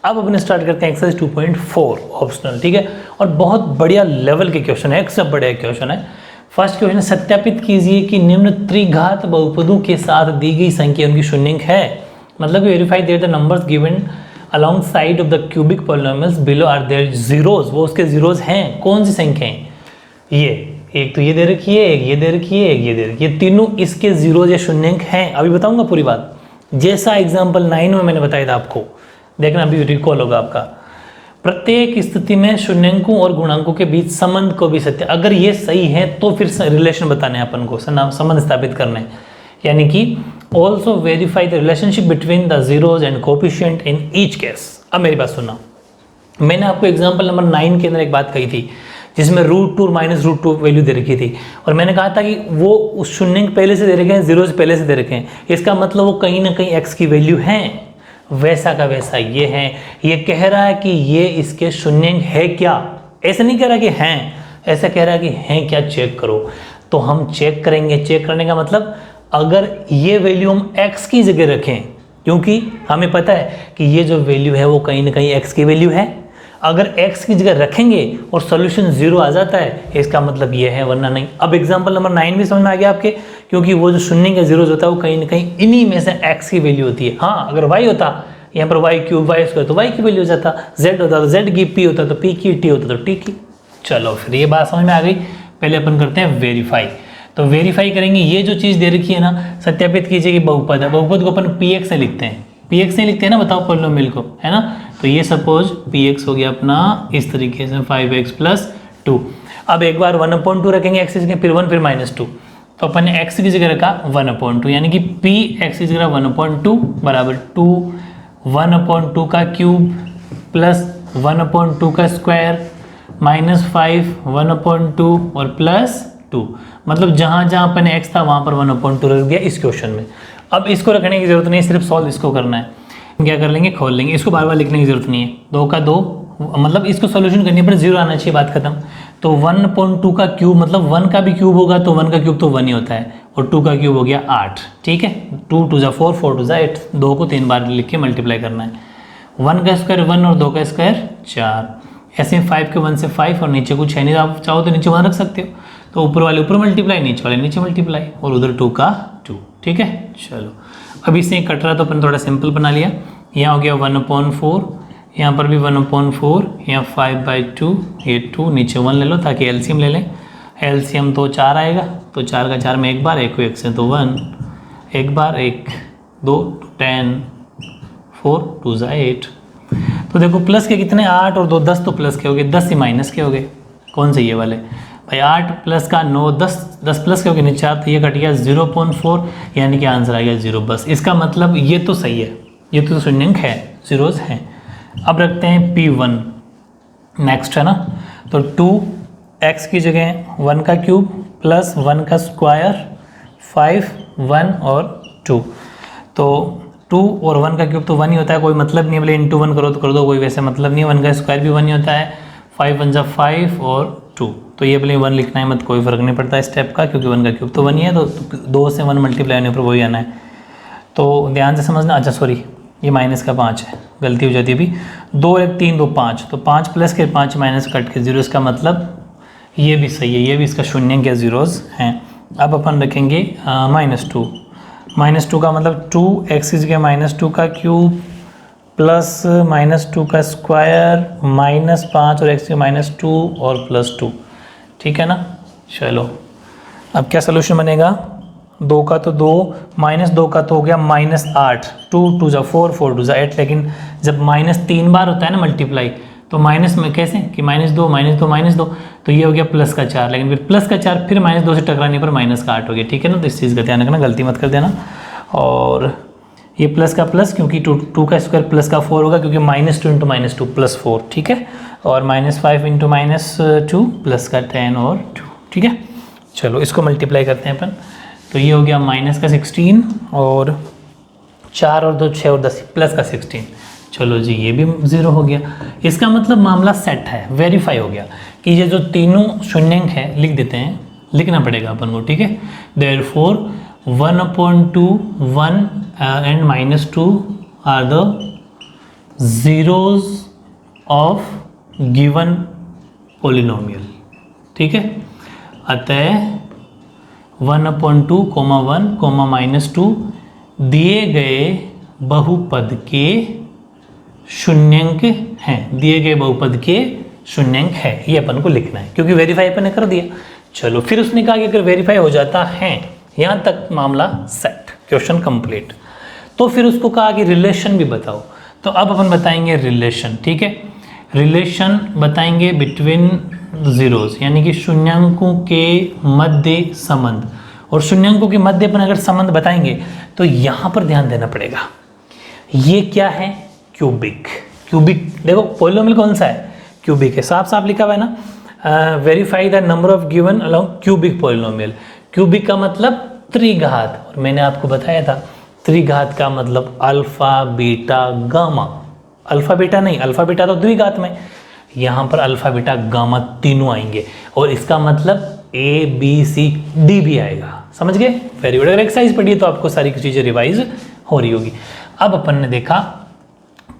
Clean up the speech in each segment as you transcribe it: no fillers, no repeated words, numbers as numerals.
अब अपने स्टार्ट करते हैं एक्सरसाइज 2.4 ऑप्शनल, ठीक है। और बहुत बढ़िया लेवल के क्वेश्चन है, एक सब बढ़िया क्वेश्चन है। फर्स्ट क्वेश्चन है, सत्यापित कीजिए कि निम्न त्रिघात बहुपदों के साथ दी गई संख्या उनकी शून्यंक है। मतलब verify whether the numbers given alongside of the cubic polynomials below are their zeros, वो उसके जीरोज हैं। कौन सी संख्याएं? ये एक तो ये दे रखी है, एक ये दे रखी है, एक ये दे रखी है, तीनों इसके जीरोज या शून्यंक हैं। अभी बताऊंगा पूरी बात, जैसा एग्जाम्पल 9 में मैंने बताया था आपको, देखना अभी रिकॉल होगा आपका। प्रत्येक स्थिति में शून्यंकों और गुणांकों के बीच संबंध को भी सत्य, अगर ये सही है तो फिर रिलेशन बताने अपन को, संबंध स्थापित करने, यानी कि also verify the relationship between the zeros and coefficient in each case. अब मेरी बात सुनना, मैंने आपको एग्जाम्पल नंबर 9 के अंदर एक बात कही थी जिसमें √2 और -√2 वैल्यू दे रखी थी, और मैंने कहा था कि वो उस शून्यंक पहले से दे रखे हैं, जीरोज पहले से दे रखे हैं, इसका मतलब वो कहीं ना कहीं x की वैल्यू है। वैसा का वैसा ये है, ये कह रहा है कि ये इसके शून्यंक है क्या, ऐसा नहीं कह रहा कि हैं, ऐसा कह रहा है कि हैं क्या, चेक करो। तो हम चेक करेंगे, चेक करने का मतलब अगर ये वैल्यू हम x की जगह रखें, क्योंकि हमें पता है कि ये जो वैल्यू है वो कहीं ना कहीं x की वैल्यू है, अगर x की जगह रखेंगे और सॉल्यूशन 0 आ जाता है इसका मतलब ये है, वरना नहीं। अब एग्जांपल नंबर 9 भी समझ में आ गया आपके, क्योंकि वो जो शून्य का जीरोज होता है वो कहीं ना कहीं इन्हीं में से x की वैल्यू होती है। हाँ, अगर y होता यहाँ पर y³ y² तो y की वैल्यू हो जाता, z होता तो z की, p होता तो p की, t होता तो t की। चलो फिर ये बात समझ में आ गई। पहले अपन करते हैं वेरीफाई। तो वेरीफाई करेंगे, ये जो चीज़ दे रखी है ना, सत्यापित कीजिए कि बहुपद है, बहुपद को अपन px से लिखते हैं, px से लिखते हैं ना, बताओ पॉलिनोमियल को, है ना। तो ये सपोज px हो गया अपना इस तरीके से 5x + 2। अब एक बार 1/2 रखेंगे x की जगह, फिर 1 फिर -2, तो अपन ने x की जगह रखा 1/2, यानी कि px की जगह 1/2 बराबर 2 1/2 का क्यूब प्लस 1/2 का स्क्वायर -5 1/2 और +2। मतलब जहाँ जहाँ अपन x था वहाँ पर 1/2 रख दिया इस क्वेश्चन में। अब इसको रखने की जरूरत नहीं है, सिर्फ सॉल्व इसको करना है। क्या कर लेंगे, खोल लेंगे, इसको बार बार लिखने की जरूरत नहीं है। 2 का 2, मतलब इसको सॉल्यूशन करने पर 0 आना चाहिए, बात खत्म। तो 1/2 का क्यूब, मतलब 1 का भी क्यूब होगा तो 1 का क्यूब तो 1 ही होता है, और 2 का क्यूब हो गया 8, ठीक है। 2 × 2 = 4 4 × 2 = 8, 2 को 3 बार लिख के मल्टीप्लाई करना है। 1 का स्क्वायर 1 और 2 का स्क्वायर 4, ऐसे 5 के 1 से 5 और नीचे कुछ है नहीं, आप चाहो तो नीचे 1 रख सकते हो। तो ऊपर वाले ऊपर मल्टीप्लाई, नीचे वाले नीचे मल्टीप्लाई, और उधर 2 का 2, ठीक है। चलो अब इससे कट रहा तो अपन थोड़ा सिंपल बना लिया। यहाँ हो गया 1/4, यहाँ पर भी 1/4, यहाँ 5/2, ये 2, नीचे 1 ले लो ताकि एलसीएम ले लें। एलसीएम तो 4 आएगा, तो 4 का 4 में एक बार, एक को 1 से तो 1, एक बार 1 2 10 4 2 = 8। तो देखो प्लस के कितने, 8 और 2 10, तो प्लस के हो गए, 10 से माइनस के हो गए। कौन से ये वाले भाई, 8 प्लस का 9, 10 प्लस के हो गए नीचे, तो ये कट गया 0.4, यानी कि आंसर आ गया 0। बस इसका मतलब ये तो सही है, ये तो शून्यंक है, जीरोज हैं। अब रखते हैं P1 नेक्स्ट, है ना। तो 2x की जगह 1 का क्यूब प्लस 1 का स्क्वायर 5 1 और 2, तो 2 और 1 का क्यूब तो 1 ही होता है, कोई मतलब नहीं है, बोले इंटू 1 करो तो कर दो, कोई वैसे मतलब नहीं है। 1 का स्क्वायर भी 1 ही होता है, 5 1 = 5 और 2, तो ये बोले 1 लिखना है मत, कोई फर्क नहीं पड़ता स्टेप का, क्योंकि 1 का क्यूब तो 1 ही है, तो 2 से 1 मल्टीप्लाई होने पर वही आना है। तो ध्यान से समझना। अच्छा सॉरी, ये माइनस का 5 है, गलती हो जाती है अभी। 2 1 3 2 5, तो 5 प्लस के 5 माइनस कट के 0, इसका मतलब ये भी सही है, ये भी इसका शून्यंक या जीरोज हैं। अब अपन रखेंगे -2, -2 का मतलब 2x की जगह -2 का क्यूब प्लस -2 का स्क्वायर -5 और x की -2 और +2, ठीक है ना। चलो अब क्या सोल्यूशन बनेगा, 2 का तो 2, -2 का तो हो गया -8, 2 2 = 4 4 2 = 8। लेकिन जब -3 बार होता है ना मल्टीप्लाई, तो माइनस में कैसे कि -2 -2 तो ये हो गया प्लस का 4, लेकिन फिर प्लस का 4 फिर -2 से टकराने पर -8 हो गया, ठीक है ना। तो इस चीज़ का ध्यान रखना, गलती मत कर देना। और ये प्लस का प्लस, क्योंकि 2 का स्क्वायर प्लस का 4 होगा, क्योंकि -2 × -2 +4, ठीक है। और -5 × -2 प्लस का 10 और 2, ठीक है। चलो इसको मल्टीप्लाई करते हैं अपन, तो ये हो गया -16 और 4 और 2 6 और 10 प्लस का 16। चलो जी ये भी 0 हो गया। इसका मतलब मामला सेट है, वेरीफाई हो गया कि ये जो तीनों शून्यंक है, लिख देते हैं, लिखना पड़ेगा अपन को, ठीक है। Therefore 1/2 1 and -2 are the zeros of given polynomial, ठीक है। अतः 1/2 1 -2 दिए गए बहुपद के शून्यंक हैं, दिए गए बहुपद के शून्यंक है, ये अपन को लिखना है क्योंकि वेरीफाई अपन ने कर दिया। चलो फिर उसने कहा कि अगर वेरीफाई हो जाता है, यहाँ तक मामला सेट, क्वेश्चन कंप्लीट। तो फिर उसको कहा कि रिलेशन भी बताओ, तो अब अपन बताएंगे रिलेशन, ठीक है। रिलेशन बताएंगे बिटवीन जीरोस, यानी कि शून्यंकों के मध्य संबंध। और शून्यंकों के मध्य अपन अगर संबंध बताएंगे तो यहाँ पर ध्यान देना पड़ेगा, ये क्या है, क्यूबिक। क्यूबिक देखो पॉलिनोमियल कौन सा है, क्यूबिक है, साफ साफ लिखा हुआ है ना, verify the number of given along cubic polynomial. Cubic का मतलब त्रिघात, और मैंने आपको बताया था त्रिघात का मतलब alpha beta gamma. Alpha beta नहीं, अल्फा बीटा तो द्विघात में, यहाँ पर अल्फा बीटा गामा तीनों आएंगे, और इसका मतलब ए बी सी डी भी आएगा, समझ गए। वेरी गुड, अगर एक्सरसाइज पढ़िए तो आपको सारी चीज़ें रिवाइज हो रही होगी। अब अपन ने देखा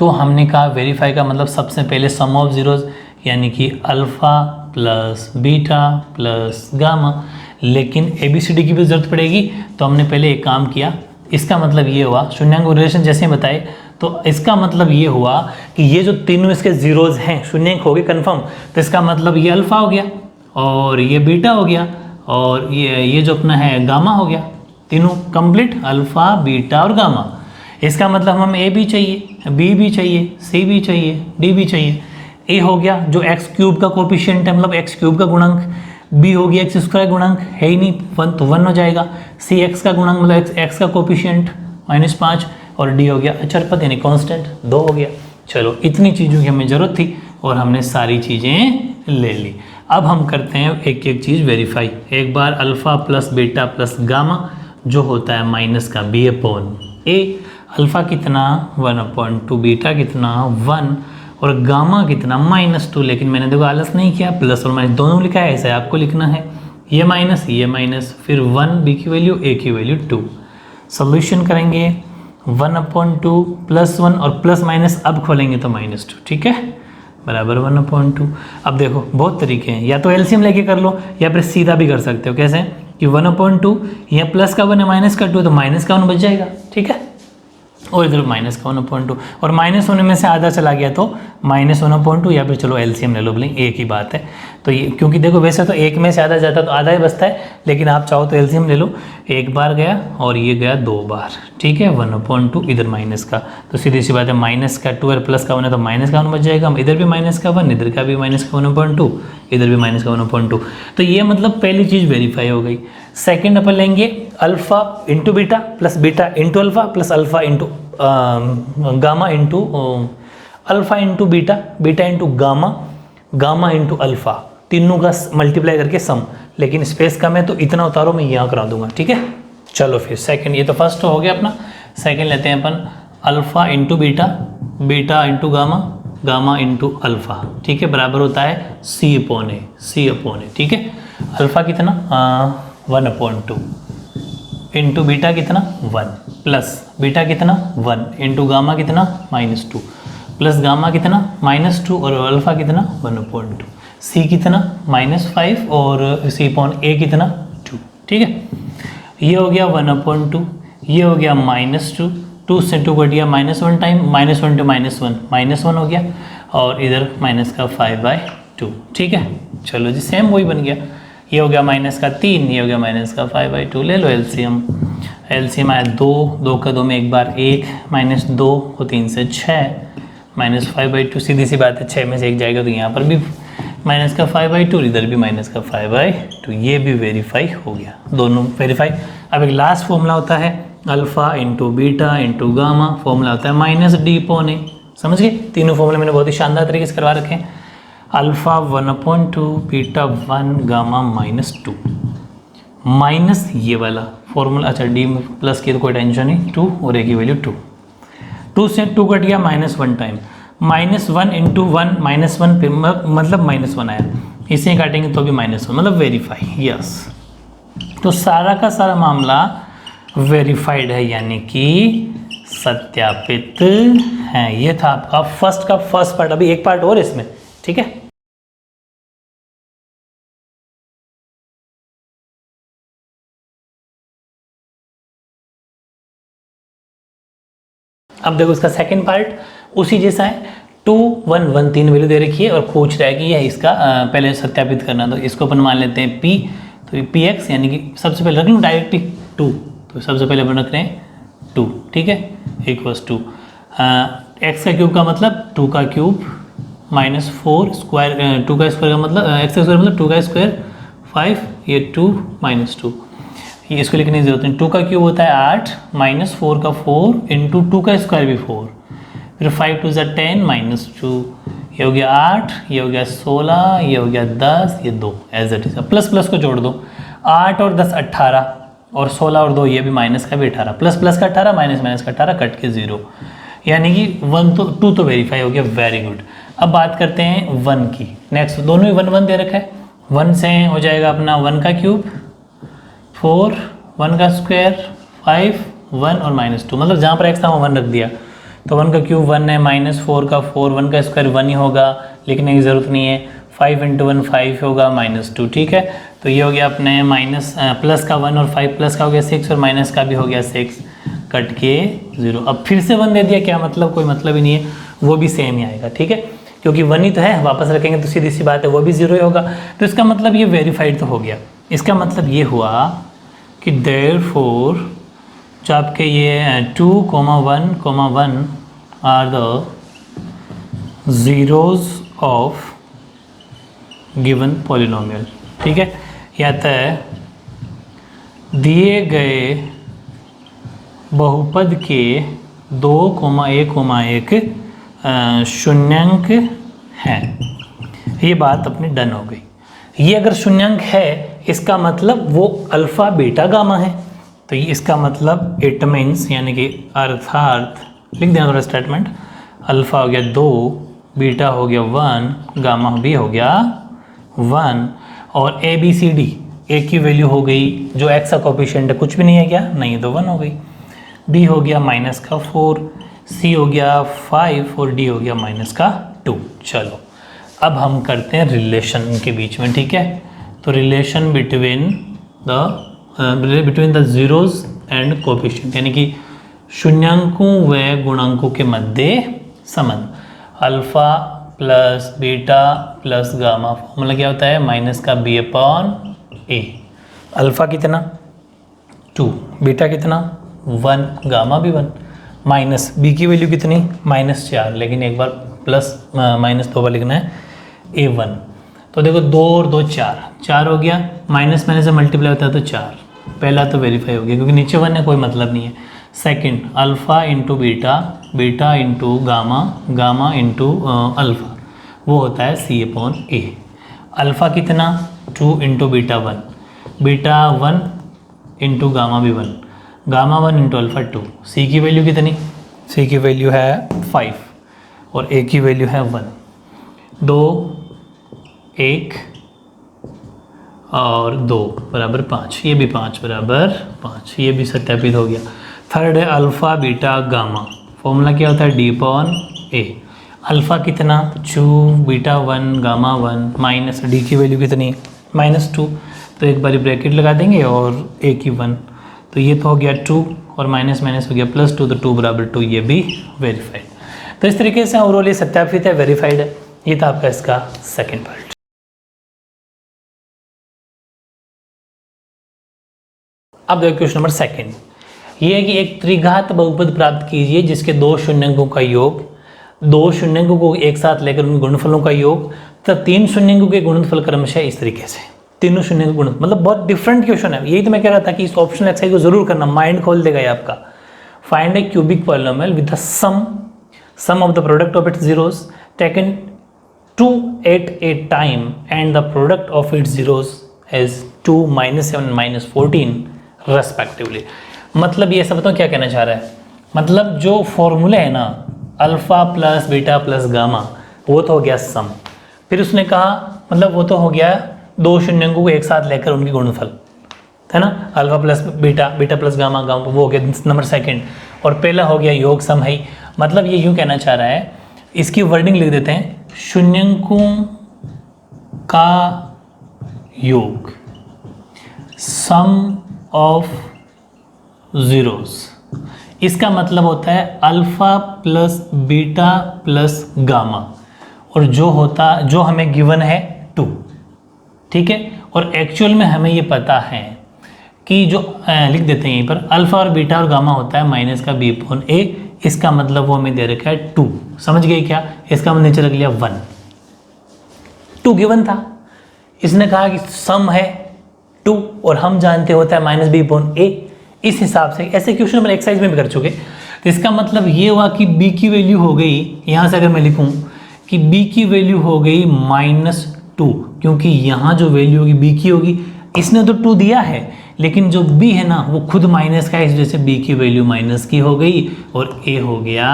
तो हमने कहा वेरीफाई का मतलब सबसे पहले सम ऑफ जीरोज, यानी कि alpha plus beta plus gamma, लेकिन ए बी सी डी की भी जरूरत पड़ेगी, तो हमने पहले एक काम किया। इसका मतलब ये हुआ, शून्यंक रिलेशन जैसे बताए, तो इसका मतलब ये हुआ कि ये जो तीनों इसके जीरोज हैं, शून्यंक हो गए कन्फर्म, तो इसका मतलब ये अल्फा हो गया और ये बीटा हो गया और ये जो अपना है गामा हो गया, तीनों कंप्लीट, अल्फा बीटा और गामा। इसका मतलब हमें ए भी चाहिए, बी भी चाहिए, सी भी चाहिए, डी भी चाहिए। ए हो गया जो एक्स क्यूब का कोफिशिएंट है, मतलब एक्स क्यूब का गुणांक, बी हो गया एक्स स्क्वायर गुणांक, है ही नहीं 1 तो 1 हो जाएगा, सी एक्स का गुणांक मतलब एक्स का कोफिशिएंट -5, और डी हो गया अचर पद यानी कांस्टेंट 2 हो गया। चलो इतनी चीज़ों की हमें ज़रूरत थी और हमने सारी चीज़ें ले ली। अब हम करते हैं एक एक चीज़ वेरीफाई। एक बार alpha plus beta plus gamma जो होता है माइनस का b/a, अल्फ़ा कितना 1/2, बीटा कितना 1 और गामा कितना -2। लेकिन मैंने देखो आलस नहीं किया, प्लस और माइनस दोनों लिखा है, ऐसा आपको लिखना है, ये माइनस फिर 1 b की वैल्यू a की वैल्यू 2। सोल्यूशन करेंगे 1/2 +1 और प्लस माइनस अब खोलेंगे तो -2, ठीक है, बराबर 1/2। अब देखो बहुत तरीके हैं, या तो एलसीएम लेके कर लो या फिर सीधा भी कर सकते हो। कैसे कि 1/2 यहाँ प्लस का 1 है माइनस का 2, तो माइनस का 1 बच जाएगा, ठीक है, और इधर माइनस का 1/2 और माइनस होने में से आधा चला गया तो -1/2, या फिर चलो एलसीएम ले लो, बोले एक ही बात है। तो ये क्योंकि देखो वैसे तो एक में से आधा जाता तो आधा ही बचता है, लेकिन आप चाहो तो एलसीएम ले लो, एक बार गया और ये गया 2 बार, ठीक है, 1/2 इधर माइनस का, तो सीधी सी बात है माइनस का 2 और प्लस का 1 है तो माइनस का 1 बच जाएगा, इधर भी माइनस का 1, इधर का भी माइनस का 1/2, इधर भी माइनस का 1/2। तो ये मतलब पहली चीज़ वेरीफाई हो गई। सेकेंड अपन लेंगे alpha into beta plus beta into alpha plus alpha into gamma into alpha into beta, beta into gamma, gamma into alpha, तीनों का मल्टीप्लाई करके सम, लेकिन स्पेस कम है तो इतना उतारो, मैं यहाँ करा दूंगा, ठीक है। चलो फिर सेकंड, ये तो फर्स्ट हो गया अपना, सेकंड लेते हैं अपन alpha into beta, beta into gamma, gamma into alpha, ठीक है, बराबर होता है C/A, ठीक है। अल्फा कितना 1/2 इंटू बीटा कितना 1 प्लस बीटा कितना 1 इंटू गामा कितना -2 प्लस गामा कितना -2 और अल्फा कितना 1/2, सी कितना -5 और C/A कितना 2, ठीक है। ये हो गया 1/2, ये हो गया -2, 2 से 2 कट गया -1 टाइम, -1 to -1 हो गया, और इधर माइनस का 5/2, ठीक है। चलो जी सेम वही बन गया, ये हो गया माइनस का 3, ये हो गया माइनस का 5/2। ले लो एलसीएम, एलसीएम आया 2 का 2 में एक बार 1, -2 को 3 से 6, -5/2, सीधी सी बात है 6 में से 1 जाएगा तो यहाँ पर भी माइनस का 5/2, इधर भी माइनस का 5/2, ये भी वेरीफाई हो गया, दोनों वेरीफाई। अब एक लास्ट फॉर्मूला होता है alpha into beta into gamma, formula होता है -D/A, समझ गए। तीनों फॉर्मूले मैंने बहुत ही शानदार तरीके से करवा रखे हैं। अल्फा 1/2, बीटा 1, गामा -2, माइनस ये वाला फॉर्मूला, अच्छा डी प्लस की तो कोई टेंशन नहीं, 2 और ए की वैल्यू 2, 2 से 2 कट गया -1 टाइम, -1 इंटू 1 -1 फिर मतलब -1 आया, इसे काटेंगे तो भी -1, मतलब वेरीफाई, यस। तो सारा का सारा मामला वेरीफाइड है, यानी कि सत्यापित हैं। ये था आपका फर्स्ट का फर्स्ट पार्ट। अभी एक पार्ट और इसमें, ठीक है। अब देखो इसका सेकंड पार्ट उसी जैसा है। 2 1 1 3 वैल्यू दे रखी है और पूछ रहा है कि यह इसका पहले सत्यापित करना। तो इसको अपन मान लेते हैं p, तो ये px यानी कि सबसे पहले रख लूँ डायरेक्टली 2, तो सबसे पहले अपन रख रहे हैं 2, ठीक है, इक्वल्स 2 एक्स का क्यूब का मतलब 2 का क्यूब माइनस 4 स्क्वायर, 2 का स्क्वायर का मतलब एक्स का स्क्वायर मतलब 2 का स्क्वायर 5, ये 2 माइनस 2, ये इसको लिखने की जरूरत नहीं। 2 का क्यूब होता है 8 माइनस 4 का 4 इंटू 2 का स्क्वायर भी 4, फिर 5 2 ज़ा 10 माइनस 2, ये हो गया 8, ये हो गया 16, ये हो गया 10, ये 2 as it is. Plus plus को जोड़ दो, 8 और 10 18, और 16 और 2 ये भी माइनस का भी 18, प्लस प्लस का 18 माइनस माइनस का 18 कट के 0, यानी कि 2 तो वेरीफाई हो गया, वेरी गुड। अब बात करते हैं 1 की। नेक्स्ट दोनों ही 1 1 दे रखा है। 1 से हो जाएगा अपना 1 का क्यूब 4, 1 का स्क्वायर 5, 1 और माइनस 2, मतलब जहाँ पर एक्स था वहाँ 1 रख दिया। तो 1 का क्यूब 1 है, माइनस 4 का 4, 1 का स्क्वायर 1 ही होगा, लिखने की ज़रूरत नहीं है। 5 इंटू 1 5 होगा माइनस 2, ठीक है। तो ये हो गया अपने माइनस प्लस का 1 और 5 प्लस का हो गया 6 और माइनस का भी हो गया 6, कट के 0। अब फिर से 1 दे दिया, क्या मतलब, कोई मतलब ही नहीं है, वो भी सेम ही आएगा, ठीक है, क्योंकि 1 ही तो है, वापस रखेंगे तो सीधी सी बात है वो भी 0 ही होगा। तो इसका मतलब ये वेरीफाइड तो हो गया। इसका मतलब ये हुआ कि देयरफॉर जो आपके ये 2, 1 are the zeros of given polynomial, ठीक है। या तो दिए गए बहुपद के 2, 1 शून्यांक हैं। ये बात अपनी डन हो गई। ये अगर शून्यांक है इसका मतलब वो अल्फ़ा बीटा गामा है, तो ये इसका मतलब इट मीन्स यानी कि अर्थात लिख देना थोड़ा स्टेटमेंट, अल्फ़ा हो गया 2, बीटा हो गया 1, गामा भी हो गया 1, और A B C D A की वैल्यू हो गई, जो एक्स का कोफिशिएंट है कुछ भी नहीं है क्या, नहीं तो 1 हो गई। बी हो गया माइनस का 4, सी हो गया 5 और डी हो गया माइनस का 2। चलो अब हम करते हैं रिलेशन के बीच में, ठीक है। तो relation between the zeros and coefficient, यानी कि शून्यांकों व गुणांकों के मध्य संबंध। Alpha plus beta plus gamma, formula क्या होता है, माइनस का बी अपॉन ए। अल्फ़ा कितना 2, बीटा कितना 1, गामा भी 1, माइनस बी की वैल्यू कितनी -4, लेकिन एक बार प्लस माइनस 2 बार लिखना है A1। तो देखो 2 और 2 4 हो गया, माइनस माइनस से मल्टीप्लाई होता है तो 4, पहला तो वेरीफाई हो गया क्योंकि नीचे 1 है, कोई मतलब नहीं है। Second alpha into beta, beta into gamma, gamma into alpha, वो होता है C अपॉन A। अल्फ़ा कितना 2 into beta 1, beta 1 into gamma भी 1, गामा 1 इंटू अल्फ़ा 2। C की वैल्यू कितनी, C की वैल्यू है 5 और A की वैल्यू है 1। 2 1 और 2 बराबर 5, ये भी 5 बराबर 5, ये भी सत्यापित हो गया। थर्ड है अल्फ़ा बीटा गामा, फॉर्मूला क्या होता है D अपॉन A। अल्फ़ा कितना 2, बीटा 1, गामा 1, माइनस D की वैल्यू कितनी -2, तो एक बारी ब्रैकेट लगा देंगे और A की 1, तो ये तो हो गया 2 और माइनस माइनस हो गया +2, तो 2 बराबर 2, ये भी वेरीफाइड। तो इस तरीके से ओवरऑल ये सत्यापित है, वेरीफाइड है। ये था आपका इसका सेकेंड पार्ट। अब देखो क्वेश्चन नंबर सेकेंड, ये है कि एक त्रिघात बहुपद प्राप्त कीजिए जिसके 2 शून्यंकों का योग, 2 शून्यंकों को एक साथ लेकर उन गुणनफलों का योग तथा 3 शून्यंकों के गुणनफल क्रमशः इस तरीके से। तीनों शून्य गुण, मतलब बहुत डिफरेंट क्वेश्चन है। यही तो मैं कह रहा था कि इस ऑप्शनल एक्सरसाइज को जरूर करना, माइंड खोल देगा ये आपका। Find a cubic polynomial with the sum of the product of its zeros taken 2 at a time and the product of its zeros is 2, -7, -14 respectively। मतलब ये सब बताओ क्या कहना चाह रहा है, मतलब जो फॉर्मूला है ना alpha plus beta plus gamma, वो तो हो गया सम। फिर उसने कहा मतलब वो तो हो गया 2 शून्यंकों को एक साथ लेकर उनकी गुणनफल, है ना, alpha plus beta, beta plus gamma, gamma वो हो गया नंबर सेकंड। और पहला हो गया योग सम है, मतलब ये यूँ कहना चाह रहा है, इसकी वर्डिंग लिख देते हैं, शून्यंकों का योग, सम ऑफ जीरोस। इसका मतलब होता है alpha plus beta plus gamma, और जो हमें गिवन है 2, ठीक है। और एक्चुअल में हमें ये पता है कि जो लिख देते हैं यहीं पर, अल्फा और बीटा और गामा होता है माइनस का बी अपॉन ए। इसका मतलब वो हमें दे रखा है 2, समझ गए क्या? इसका हमने नीचे रख लिया 1, 2 गिवन था, इसने कहा कि सम है 2 और हम जानते होता है माइनस बी अपॉन ए। इस हिसाब से ऐसे क्वेश्चन हम एक्सरसाइज में भी कर चुके। तो इसका मतलब ये हुआ कि b की वैल्यू हो गई, यहाँ से अगर मैं लिखूँ कि b की वैल्यू हो गई -2, क्योंकि यहाँ जो वैल्यू होगी b की होगी, इसने तो 2 दिया है लेकिन जो b है ना वो खुद माइनस का है, इस वजह से b की वैल्यू माइनस की हो गई और a हो गया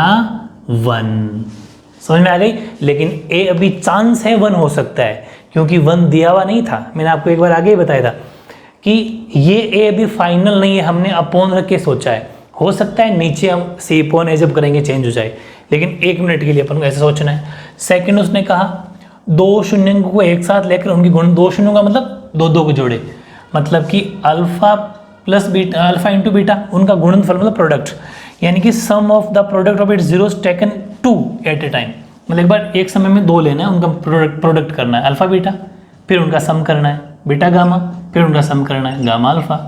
1। समझ में आ गई? लेकिन a अभी चांस है 1 हो सकता है, क्योंकि 1 दिया हुआ नहीं था। मैंने आपको एक बार आगे ही बताया था कि ये a अभी फाइनल नहीं है, हमने अपॉन रख के सोचा है। हो सकता है नीचे हम c अपॉन a जब करेंगे चेंज हो जाए, लेकिन 1 मिनट के लिए अपन को ऐसे सोचना है। सेकंड उसने कहा 2 शून्यों को एक साथ लेकर उनकी गुण, 2 शून्यों का मतलब 2 को जोड़े, मतलब कि alpha plus beta, alpha into beta, उनका गुणनफल मतलब प्रोडक्ट, यानी कि sum of the product of its zeros taken 2 at a time. मतलब एक बार एक समय में 2 लेना है, उनका प्रोडक्ट करना है अल्फा बीटा, फिर उनका सम करना है बीटा गामा, फिर उनका सम करना है गामा अल्फा।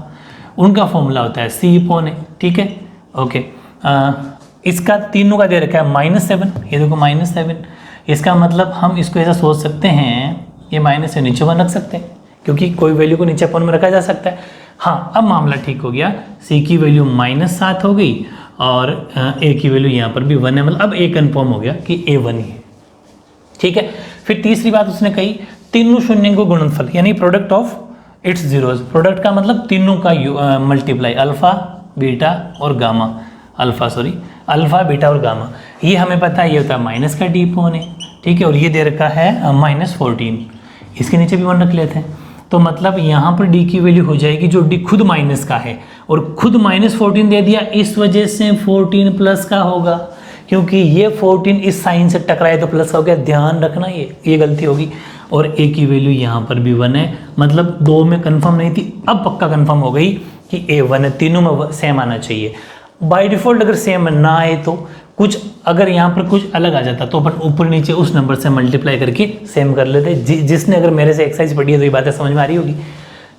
उनका फॉर्मूला होता है सी अपॉन ए, ठीक है, ओके। इसका तीनों का दे रखा है -7, ये देखो -7। इसका मतलब हम इसको ऐसा सोच सकते हैं, ये माइनस से नीचे 1 रख सकते हैं, क्योंकि कोई वैल्यू को नीचे अपॉन में रखा जा सकता है। हाँ, अब मामला ठीक हो गया, c की वैल्यू -7 हो गई और a की वैल्यू यहाँ पर भी 1 है, मतलब अब a कन्फर्म हो गया कि a 1 ही है, ठीक है। फिर तीसरी बात उसने कही, तीनों शून्यों को गुणनफल, यानी product of its zeros. Product का मतलब तीनों का मल्टीप्लाई, अल्फा बीटा और गामा, अल्फा बीटा और गामा। ये हमें पता है, ये होता है माइनस का डी अपॉन ए, ठीक है। और ये दे रखा है -14, इसके नीचे भी 1 रख लेते हैं। तो मतलब यहाँ पर d की वैल्यू हो जाएगी जो d खुद माइनस का है, और खुद -14 दे दिया, इस वजह से 14 प्लस का होगा, क्योंकि ये 14 इस साइन से टकराए तो प्लस का हो गया, ध्यान रखना ये गलती होगी। और a की वैल्यू यहाँ पर भी 1 है, मतलब 2 में कंफर्म नहीं थी, अब पक्का कंफर्म हो गई कि a 1 है, तीनों में सेम आना चाहिए। बाय डिफ़ॉल्ट अगर सेम ना आए तो कुछ, अगर यहाँ पर कुछ अलग आ जाता तो अपन ऊपर नीचे उस नंबर से मल्टीप्लाई करके सेम कर लेते। जिसने अगर मेरे से एक्सरसाइज पढ़ी है तो ये बातें समझ में आ रही होगी।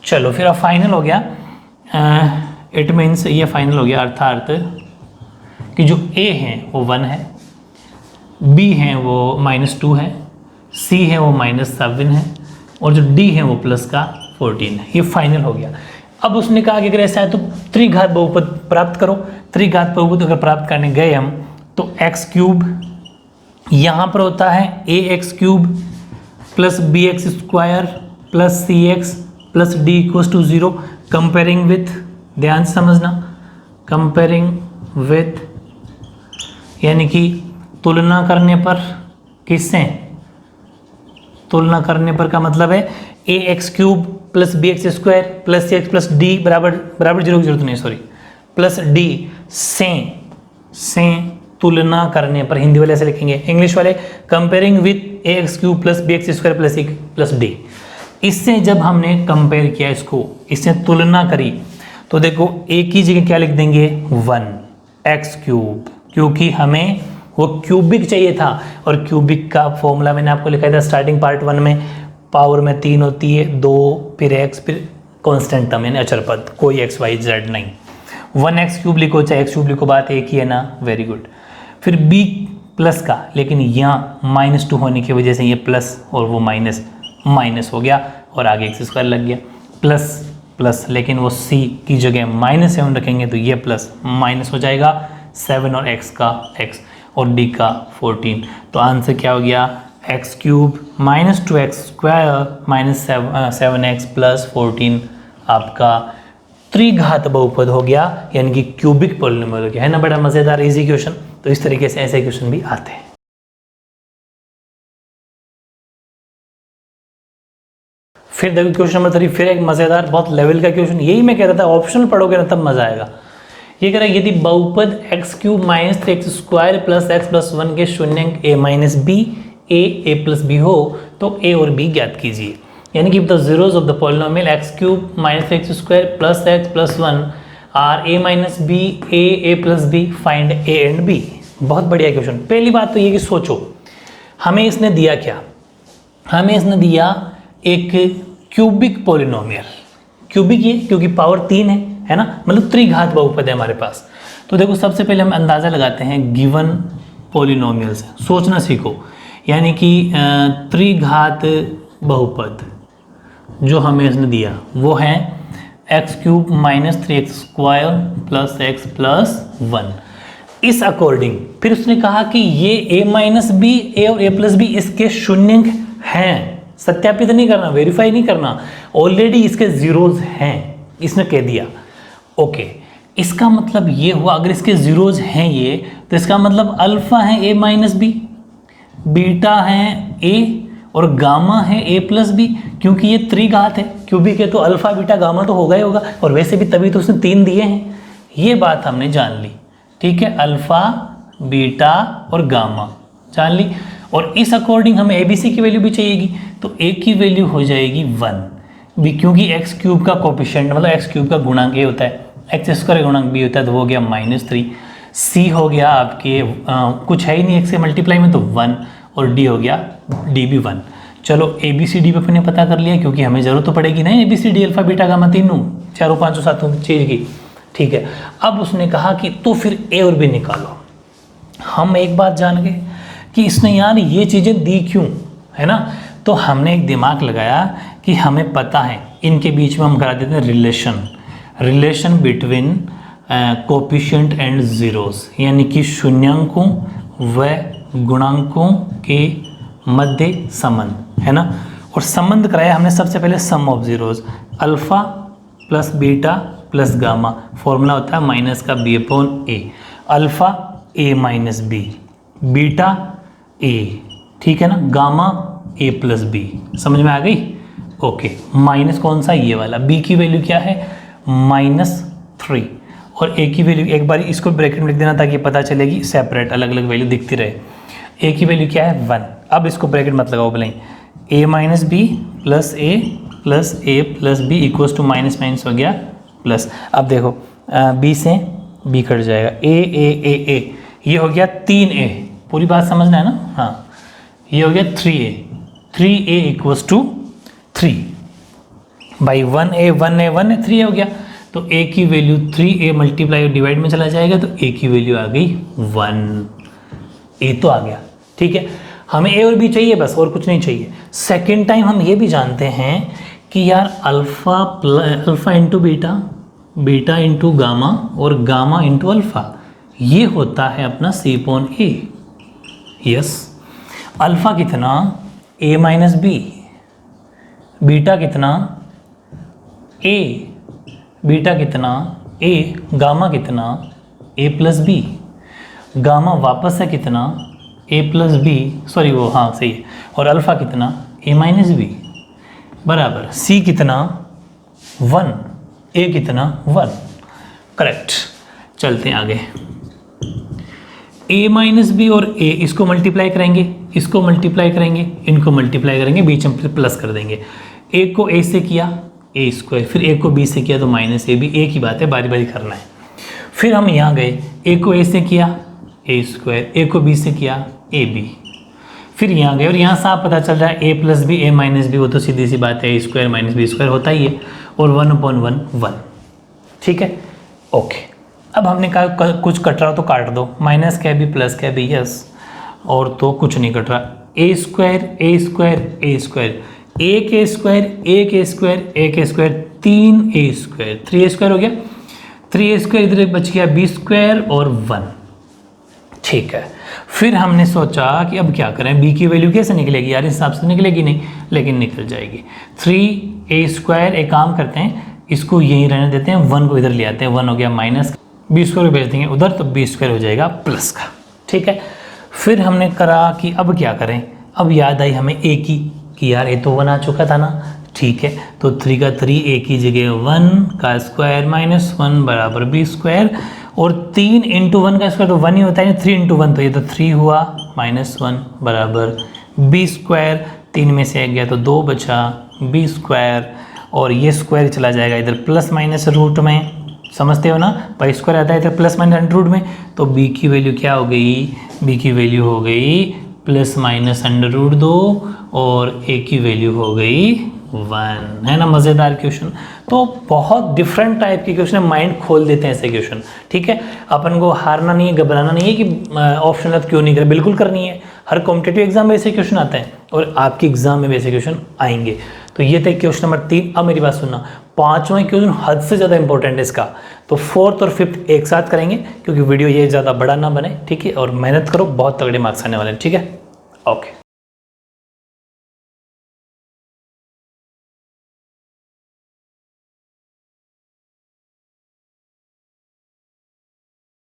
चलो फिर अब फाइनल हो गया, इट मीन्स ये फाइनल हो गया, अर्थात कि जो a है वो 1 है, b है वो -2 है, c है वो -7 है, और जो d है वो प्लस का 14 है। ये फाइनल हो गया। अब उसने कहा कि अगर ऐसा है तो त्रिघात बहुपद प्राप्त करो। त्रिघात बहुपद अगर प्राप्त करने गए हम तो x³ यहाँ पर होता है ax³ plus bx² plus cx plus d = 0, comparing with, ध्यान से समझना, कंपेयरिंग विथ यानी कि तुलना करने पर, किससे? तुलना करने पर का मतलब है ax³ plus bx² plus cx plus d बराबर 0 की जरूरत नहीं, सॉरी, प्लस d से तुलना करने पर, हिंदी वाले ऐसे लिखेंगे, इंग्लिश वाले comparing with ax³ plus bx² plus c plus d। इससे जब हमने कंपेयर किया, इसको इससे तुलना करी, तो देखो a की जगह क्या लिख देंगे 1 x³, क्योंकि हमें वो क्यूबिक चाहिए था, और क्यूबिक का फॉर्मूला मैंने आपको लिखा था स्टार्टिंग पार्ट 1 में, पावर में 3 होती है, 2 फिर x फिर कांस्टेंट टर्म यानी अचर पद, कोई x y z नहीं। 1x³ लिखो चाहे x³ लिखो, बात एक ही है ना, वेरी गुड। फिर b प्लस का, लेकिन यहाँ -2 होने की वजह से ये प्लस और वो माइनस हो गया और आगे x² लग गया, प्लस प्लस, लेकिन वो c की जगह -7 रखेंगे तो ये प्लस माइनस हो जाएगा, 7 और x का x और d का 14। तो आंसर क्या हो गया, x³ -2x² -7x प्लस 14 आपका त्रिघात बहुपद हो गया, यानी कि क्यूबिक पॉलिनोमियल हो गया, है ना। बड़ा मज़ेदार इजी क्वेश्चन। तो इस तरीके से ऐसे क्वेश्चन भी आते हैं। फिर देखो क्वेश्चन नंबर 3, फिर एक मज़ेदार बहुत लेवल का क्वेश्चन। यही मैं कह रहा था, ऑप्शनल पढ़ोगे ना तब मज़ा आएगा। ये कह रहा है यदि बहुपद x cube minus 3x square plus x plus 1 के शून्यंक a minus b a plus b हो तो a और b ज्ञात कीजिए। यानी कि the zeros of the polynomial x cube minus 3x square plus x plus 1 are a minus b a plus b, find a and b। बहुत बढ़िया question. पहली बात तो ये कि सोचो हमें इसने दिया क्या, हमें इसने दिया एक क्यूबिक पॉलिनोमियल। क्यूबिक ये क्योंकि पावर 3 है ना, मतलब त्रिघात बहुपद है हमारे पास। तो देखो सबसे पहले हम अंदाज़ा लगाते हैं गिवन पॉलिनोमियल से, सोचना सीखो। यानी कि त्रिघात बहुपद जो हमें इसने दिया वो है x cube minus 3x square plus x plus 1। इस अकॉर्डिंग फिर उसने कहा कि ये a माइनस बी ए और a प्लस बी इसके शून्यंक हैं। सत्यापित नहीं करना, वेरीफाई नहीं करना, ऑलरेडी इसके जीरोज हैं, इसने कह दिया। ओके, इसका मतलब ये हुआ अगर इसके जीरोज हैं ये, तो इसका मतलब अल्फा है a माइनस बी, बीटा है a और गामा है a प्लस बी। क्योंकि ये त्रिघात है, क्यूबिक है, तो अल्फा बीटा गामा तो होगा ही होगा, और वैसे भी तभी तो उसने 3 दिए हैं। ये बात हमने जान ली, ठीक है, अल्फा बीटा और गामा जान ली। और इस अकॉर्डिंग हमें ABC की वैल्यू भी चाहिएगी, तो A की वैल्यू हो जाएगी 1 भी, क्योंकि एक्स क्यूब का कोफिशिएंट मतलब एक्स क्यूब का गुणांक A होता है, एक्स स्क्वायर गुणांक B होता है, तो वो हो गया -3। C हो गया आपके कुछ है ही नहीं, x से मल्टीप्लाई में तो 1, और D हो गया D भी 1। चलो ABCD पे अपने पता कर लिया, क्योंकि हमें जरूरत तो पड़ेगी नहीं ABCD अल्फा बीटा गामा तीनों चारों पाँचों सातों चीज़ की, ठीक है। अब उसने कहा कि तो फिर A और B निकालो। हम एक बात जान गए कि इसने यार ये चीज़ें दी क्यों, है ना। तो हमने एक दिमाग लगाया कि हमें पता है इनके बीच में हम करा देते हैं relation between coefficient and zeros, यानी कि शून्यांकों व गुणांकों के मध्य संबंध, है ना। और संबंध कराया हमने सबसे पहले sum of zeros, alpha plus beta plus gamma, formula होता है माइनस का b/a, अल्फा a minus B, beta a, ठीक है ना, गामा a प्लस बी। समझ में आ गई? ओके, माइनस कौन सा, ये वाला। b की वैल्यू क्या है -3, और a की वैल्यू एक बार इसको ब्रैकेट में लिख देना ताकि पता चलेगी, सेपरेट अलग अलग वैल्यू दिखती रहे। a की वैल्यू क्या है 1। अब इसको ब्रैकेट मत लगाओ, बोलें a minus b plus a plus b equals to minus minus हो गया प्लस। अब देखो b से b कट जाएगा, a ये हो गया 3a, पूरी बात समझना है ना। हाँ, ये हो गया 3a equals to 3 by 1a 3a हो गया, तो a की वैल्यू 3a मल्टीप्लाई डिवाइड में चला जाएगा, तो a की वैल्यू आ गई 1। a तो आ गया, ठीक है। हमें a और b चाहिए बस, और कुछ नहीं चाहिए। सेकेंड टाइम हम ये भी जानते हैं कि यार alpha into beta, beta into gamma और गामा इंटू अल्फा, ये होता है अपना c/a। यस, अल्फा कितना a माइनस बी, बीटा कितना a, बीटा कितना a, गामा कितना a प्लस बी, गामा वापस है कितना a प्लस बी, सॉरी वो हाँ सही है, और अल्फा कितना a माइनस बी, बराबर c कितना 1, a कितना 1, करेक्ट। चलते हैं आगे, a माइनस बी और a, इसको मल्टीप्लाई करेंगे, इसको मल्टीप्लाई करेंगे, इनको मल्टीप्लाई करेंगे, बीच में फिर प्लस कर देंगे। a को a से किया a स्क्वायर, फिर a को b से किया तो माइनस a, भी एक ही बात है, बारी बारी करना है। फिर हम यहाँ गए, a को a से किया a स्क्वायर, a को b से किया a b, फिर यहाँ गए और यहाँ साफ पता चल रहा है a plus b a minus b, वो तो सीधी सी बात है, a square minus b square होता ही है, और 1/1 1, ठीक है। ओके, अब हमने कहा कुछ कट रहा हो तो काट दो, माइनस क्या भी प्लस क्या भी, यस, और तो कुछ नहीं कट रहा। a square a square a square, एक a स्क्वायर एक a स्क्वायर एक a square, 3a square 3a square हो गया, 3a स्क्वायर इधर बच गया b स्क्वायर और 1, ठीक है। फिर हमने सोचा कि अब क्या करें, b की वैल्यू कैसे निकलेगी यार, इस हिसाब से निकलेगी नहीं, लेकिन निकल जाएगी। 3a स्क्वायर, एक काम करते हैं इसको यहीं रहने देते हैं, 1 को इधर ले आते हैं, 1 हो गया माइनस, b स्क्वायर भेज देंगे उधर, तो b स्क्वायर हो जाएगा प्लस का, ठीक है। फिर हमने करा कि अब क्या करें, अब याद आई हमें a की कि यार a तो 1 आ चुका था ना, ठीक है। तो 3 का 3 a की जगह 1 का स्क्वायर -1 बराबर b स्क्वायर, और 3 इंटू 1 का स्क्वायर तो 1 ही होता है, 3 इंटू 1 तो ये तो 3 हुआ, -1 बराबर बी स्क्वायर, 3 में से 1 गया तो 2 बचा, बी स्क्वायर, और ये स्क्वायर चला जाएगा इधर प्लस माइनस रूट में, समझते हो ना, पाई स्क्वायर आता है इधर प्लस माइनस अंडर रूट में, तो बी की वैल्यू क्या हो गई, बी की वैल्यू हो गई प्लस माइनस अंडर रूट 2 और ए की वैल्यू हो गई 1, है ना। मज़ेदार क्वेश्चन। तो बहुत डिफरेंट टाइप के क्वेश्चन है, माइंड खोल देते हैं ऐसे क्वेश्चन, ठीक है। अपन को हारना नहीं है, घबराना नहीं है कि ऑप्शन क्यों नहीं कर, बिल्कुल करनी है। हर कॉम्पिटेटिव एग्जाम में ऐसे क्वेश्चन आते हैं और आपके एग्जाम में भी ऐसे क्वेश्चन आएंगे। तो ये थे क्वेश्चन नंबर 3। अब मेरी बात सुनना, 5वां क्वेश्चन हद से ज़्यादा इंपॉर्टेंट है इसका, तो 4th और 5th एक साथ करेंगे क्योंकि वीडियो ये ज़्यादा बड़ा ना बने, ठीक है। और मेहनत करो, बहुत तगड़े मार्क्स आने वाले हैं, ठीक है। ओके।